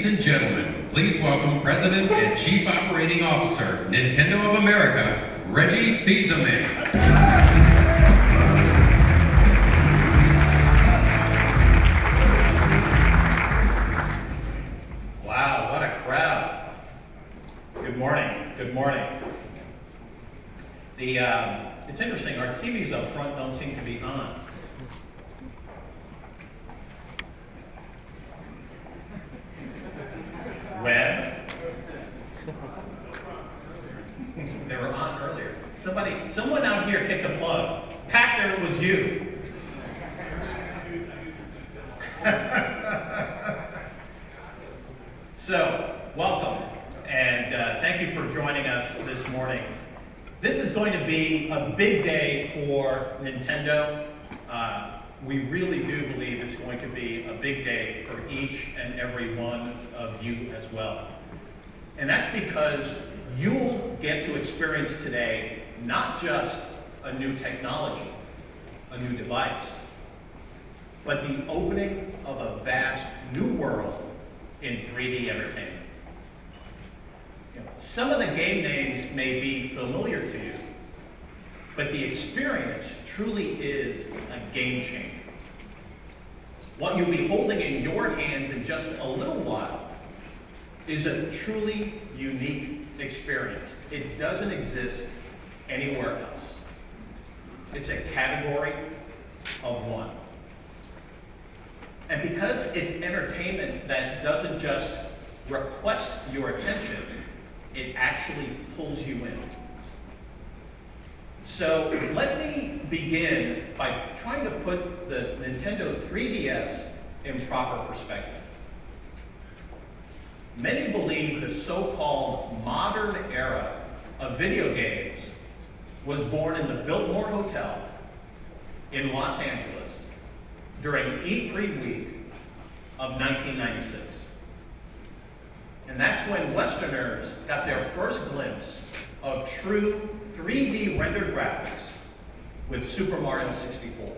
Ladies and gentlemen, please welcome President and Chief Operating Officer, Nintendo of America, Reggie Fils-Aime. Wow, what a crowd. Good morning, good morning. It's interesting, our TVs up front don't seem to be on. Web? They were on earlier. Someone out here kicked the plug. Pat, there it was you. So, welcome, and thank you for joining us this morning. This is going to be a big day for Nintendo. We really do believe it's going to be a big day for each and every one of you as well. And that's because you'll get to experience today not just a new technology, a new device, but the opening of a vast new world in 3D entertainment. Some of the game names may be familiar to you, but the experience truly is a game changer. What you'll be holding in your hands in just a little while is a truly unique experience. It doesn't exist anywhere else. It's a category of one. And because it's entertainment that doesn't just request your attention, it actually pulls you in. So let me begin by trying to put the Nintendo 3DS in proper perspective. Many believe the so-called modern era of video games was born in the Biltmore Hotel in Los Angeles during E3 week of 1996. And that's when Westerners got their first glimpse of true 3D rendered graphics with Super Mario 64.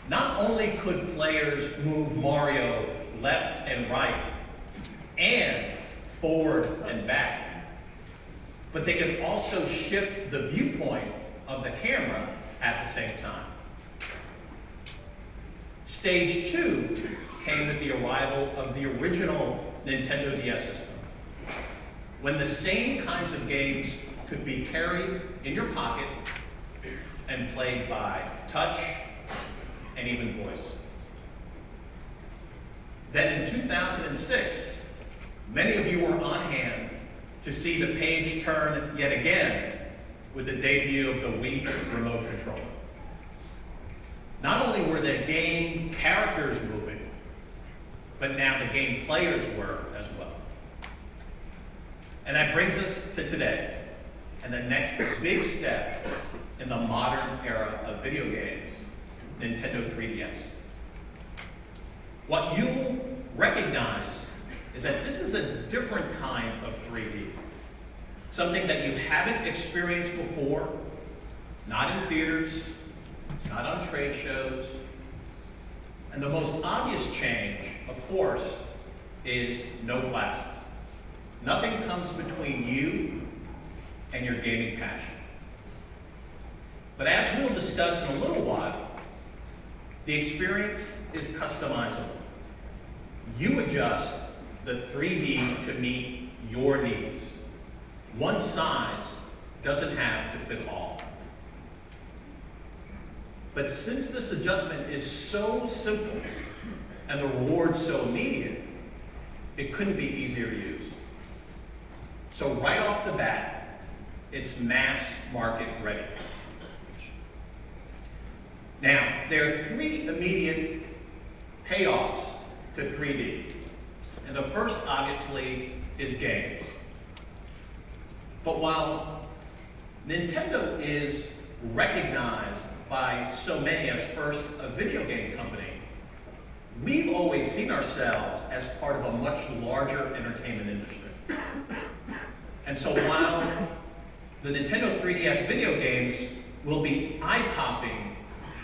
Not only could players move Mario left and right and forward and back, but they could also shift the viewpoint of the camera at the same time. Stage 2 came with the arrival of the original Nintendo DS system, when the same kinds of games could be carried in your pocket and played by touch and even voice. Then in 2006, many of you were on hand to see the page turn yet again with the debut of the Wii remote controller. Not only were the game characters moving, but now the game players were as well. And that brings us to today, and the next big step in the modern era of video games, Nintendo 3DS. What you'll recognize is that this is a different kind of 3D. Something that you haven't experienced before, not in theaters, not on trade shows. And the most obvious change, of course, is no glasses. Nothing comes between you and your gaming passion. But as we'll discuss in a little while, the experience is customizable. You adjust the 3D to meet your needs. One size doesn't have to fit all. But since this adjustment is so simple and the reward so immediate, it couldn't be easier to use. So right off the bat, it's mass market ready. Now, there are three immediate payoffs to 3D. And the first, obviously, is games. But while Nintendo is recognized by so many as first a video game company, we've always seen ourselves as part of a much larger entertainment industry. And so while the Nintendo 3DS video games will be eye-popping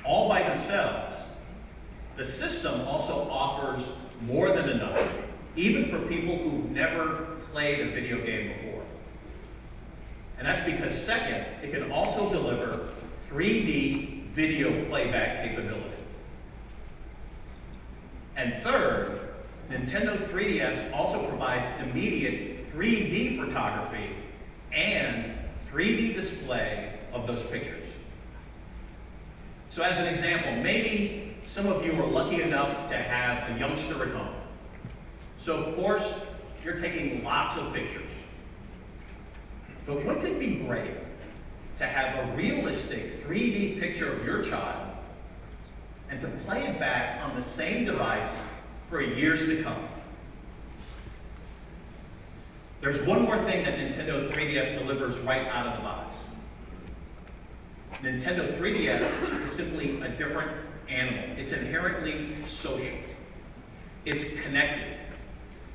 all by themselves, the system also offers more than enough even for people who've never played a video game before. And that's because second, it can also deliver 3D video playback capability. And third, Nintendo 3DS also provides immediate 3D photography and 3D display of those pictures. So as an example, maybe some of you are lucky enough to have a youngster at home. So of course, you're taking lots of pictures. But wouldn't it be great to have a realistic 3D picture of your child and to play it back on the same device for years to come? There's one more thing that Nintendo 3DS delivers right out of the box. Nintendo 3DS is simply a different animal. It's inherently social. It's connected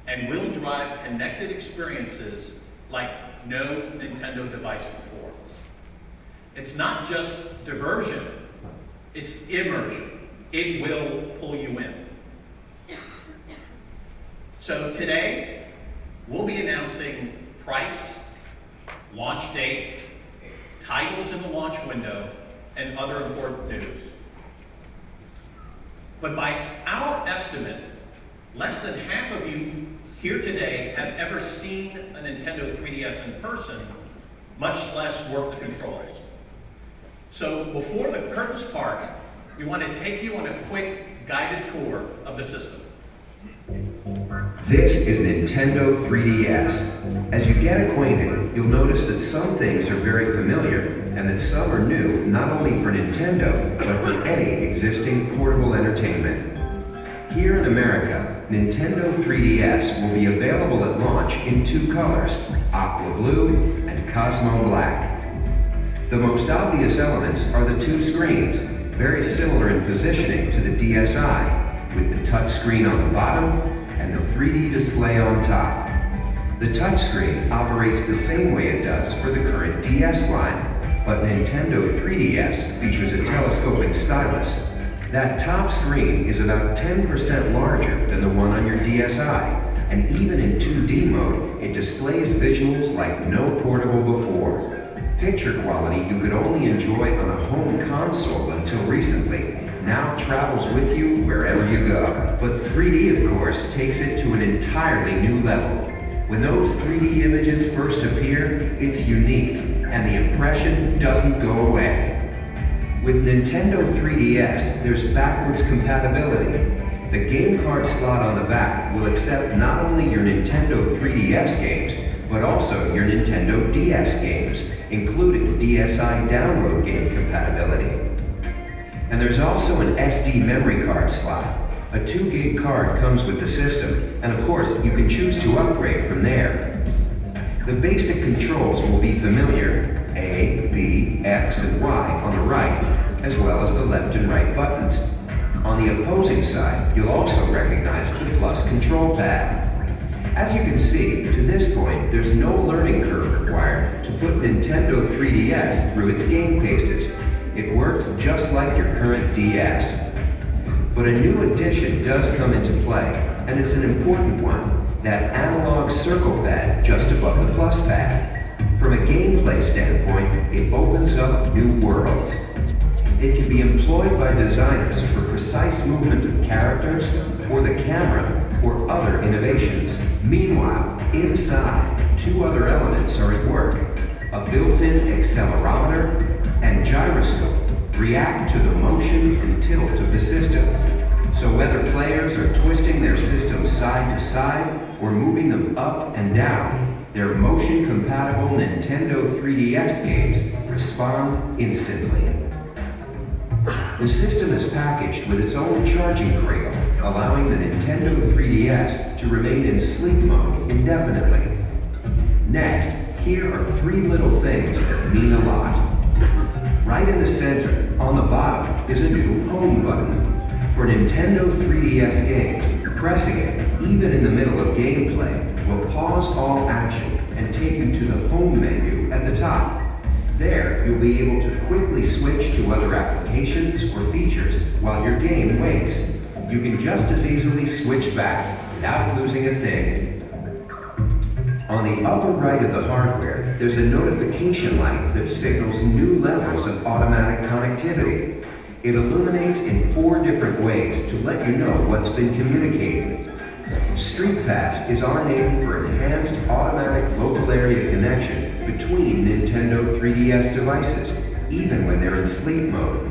and will drive connected experiences like no Nintendo device before. It's not just diversion, it's immersion. It will pull you in. So today, we'll be announcing price, launch date, titles in the launch window, and other important news. But by our estimate, less than half of you here today have ever seen a Nintendo 3DS in person, much less work the controls. So before the curtains part, we want to take you on a quick guided tour of the system. This is Nintendo 3DS. As you get acquainted, you'll notice that some things are very familiar and that some are new not only for Nintendo, but for any existing portable entertainment. Here in America, Nintendo 3DS will be available at launch in two colors, Aqua Blue and Cosmo Black. The most obvious elements are the two screens, very similar in positioning to the DSi, with the touch screen on the bottom and the 3D display on top. The touchscreen operates the same way it does for the current DS line, but Nintendo 3DS features a telescoping stylus. That top screen is about 10% larger than the one on your DSi, and even in 2D mode, it displays visuals like no portable before. Picture quality you could only enjoy on a home console until recently now travels with you wherever you go. But 3D, of course, takes it to an entirely new level. When those 3D images first appear, it's unique, and the impression doesn't go away. With Nintendo 3DS, there's backwards compatibility. The game card slot on the back will accept not only your Nintendo 3DS games, but also your Nintendo DS games, including DSi download game compatibility. And there's also an SD memory card slot. A 2 gig card comes with the system, and of course, you can choose to upgrade from there. The basic controls will be familiar: A, B, X, and Y on the right, as well as the left and right buttons. On the opposing side, you'll also recognize the plus control pad. As you can see, to this point, there's no learning curve required to put Nintendo 3DS through its game paces. It works just like your current DS. But a new addition does come into play, and it's an important one: that analog circle pad just above the plus pad. From a gameplay standpoint, it opens up new worlds. It can be employed by designers for precise movement of characters, or the camera, or other innovations. Meanwhile, inside, two other elements are at work: a built-in accelerometer and gyroscope react to the motion and tilt of the system. So whether players are twisting their system side to side or moving them up and down, their motion-compatible Nintendo 3DS games respond instantly. The system is packaged with its own charging cradle, allowing the Nintendo 3DS to remain in sleep mode indefinitely. Next, here are 3 little things that mean a lot. Right in the center, on the bottom, is a new home button. For Nintendo 3DS games, pressing it, even in the middle of gameplay, will pause all action and take you to the home menu at the top. There, you'll be able to quickly switch to other applications or features while your game waits. you can just as easily switch back without losing a thing. On the upper right of the hardware, there's a notification light that signals new levels of automatic connectivity. It illuminates in 4 different ways to let you know what's been communicated. Street Pass is our name for enhanced automatic local area connection between Nintendo 3DS devices, even when they're in sleep mode.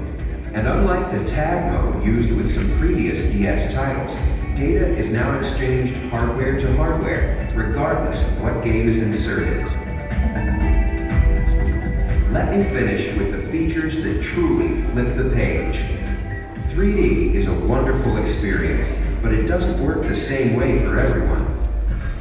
And unlike the tag mode used with some previous DS titles, data is now exchanged hardware to hardware, regardless of what game is inserted. Let me finish with the features that truly flip the page. 3D is a wonderful experience, but it doesn't work the same way for everyone.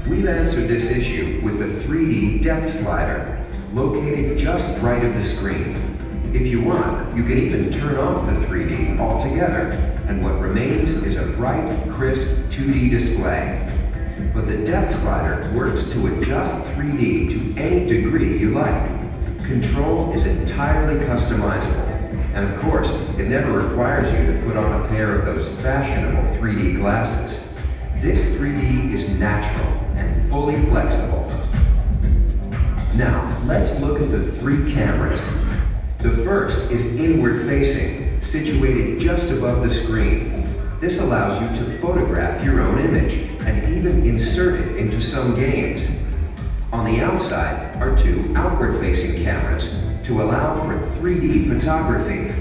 We've answered this issue with the 3D depth slider, located just right of the screen. If you want, you can even turn off the 3D altogether, and what remains is a bright, crisp 2D display. But the depth slider works to adjust 3D to any degree you like. Control is entirely customizable, and of course, it never requires you to put on a pair of those fashionable 3D glasses. This 3D is natural and fully flexible. Now, let's look at the 3 cameras. The first is inward-facing, situated just above the screen. This allows you to photograph your own image and even insert it into some games. On the outside are 2 outward-facing cameras to allow for 3D photography.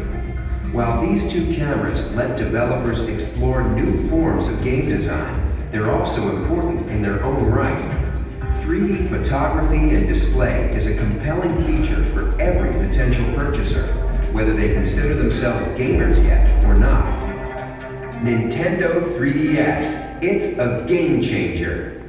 While these 2 cameras let developers explore new forms of game design, they're also important in their own right. 3D photography and display is a compelling feature for every potential purchaser, whether they consider themselves gamers yet or not. Nintendo 3DS, it's a game changer.